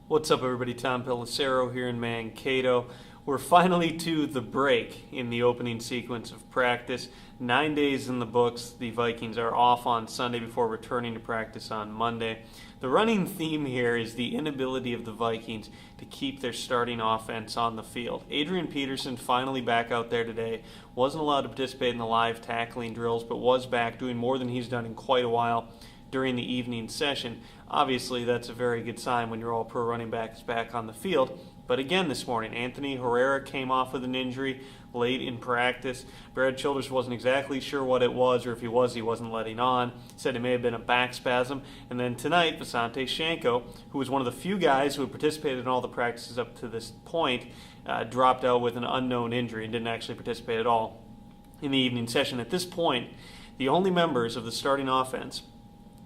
What's up, everybody? Tom Pelissero here in Mankato. We're finally to the break in the opening sequence of practice. 9 days in the books. The Vikings are off on Sunday before returning to practice on Monday. The running theme here is the inability of the Vikings to keep their starting offense on the field. Adrian Peterson finally back out there today. Wasn't allowed to participate in the live tackling drills, but was back doing more than he's done in quite a while during the evening session. Obviously, that's a very good sign when your all-pro running back is back on the field. But again this morning, Anthony Herrera came off with an injury late in practice. Brad Childress wasn't exactly sure what it was, or if he wasn't letting on. Said it may have been a back spasm. And then tonight, Visanthe Shanko, who was one of the few guys who had participated in all the practices up to this point, dropped out with an unknown injury and didn't actually participate at all in the evening session. At this point, the only members of the starting offense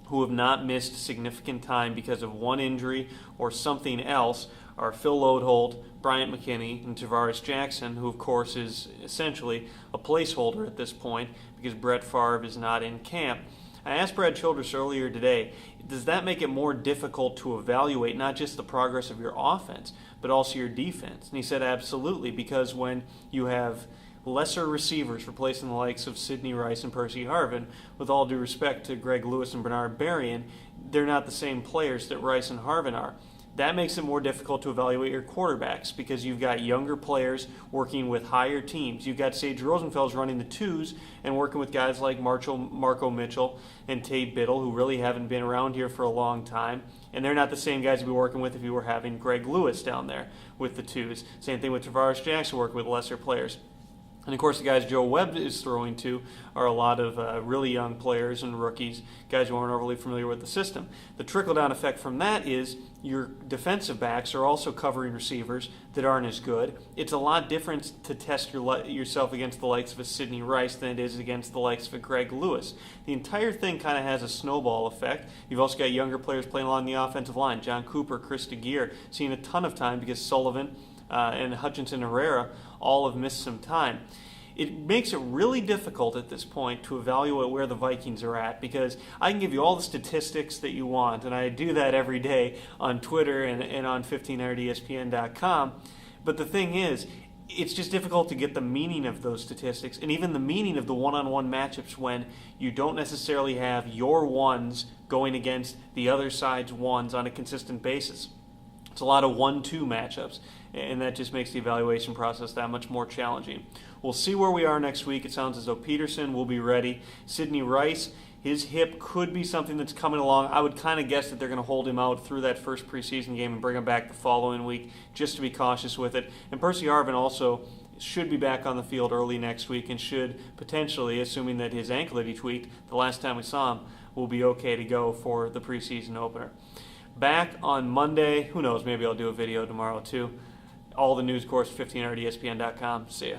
who have not missed significant time because of one injury or something else are Phil Loadholt, Bryant McKinney, and Tavares Jackson, who of course is essentially a placeholder at this point because Brett Favre is not in camp. I asked Brad Childress earlier today, does that make it more difficult to evaluate not just the progress of your offense, but also your defense? And he said absolutely, because when you have lesser receivers replacing the likes of Sidney Rice and Percy Harvin, with all due respect to Greg Lewis and Bernard Berrien, they're not the same players that Rice and Harvin are. That makes it more difficult to evaluate your quarterbacks because you've got younger players working with higher teams. You've got Sage Rosenfels running the twos and working with guys like Marco Mitchell and Tate Biddle, who really haven't been around here for a long time. And they're not the same guys you'd be working with if you were having Greg Lewis down there with the twos. Same thing with Tavares Jackson, working with lesser players. And of course, the guys Joe Webb is throwing to are a lot of really young players and rookies, guys who aren't overly familiar with the system. The trickle-down effect from that is your defensive backs are also covering receivers that aren't as good. It's a lot different to test yourself against the likes of a Sidney Rice than it is against the likes of a Greg Lewis. The entire thing kind of has a snowball effect. You've also got younger players playing along the offensive line. John Cooper, Chris DeGear, seeing a ton of time because Sullivan and Hutchinson Herrera all have missed some time. It makes it really difficult at this point to evaluate where the Vikings are at, because I can give you all the statistics that you want, and I do that every day on Twitter and on 1500ESPN.com. But the thing is, it's just difficult to get the meaning of those statistics and even the meaning of the one-on-one matchups when you don't necessarily have your ones going against the other side's ones on a consistent basis. It's a lot of 1-2 matchups, and that just makes the evaluation process that much more challenging. We'll see where we are next week. It sounds as though Peterson will be ready. Sidney Rice, his hip could be something that's coming along. I would kind of guess that they're going to hold him out through that first preseason game and bring him back the following week just to be cautious with it. And Percy Harvin also should be back on the field early next week and should potentially, assuming that his ankle that he tweaked the last time we saw him, will be okay to go for the preseason opener. Back on Monday. Who knows, maybe I'll do a video tomorrow too. All the news, of course, 1500ESPN.com. See ya.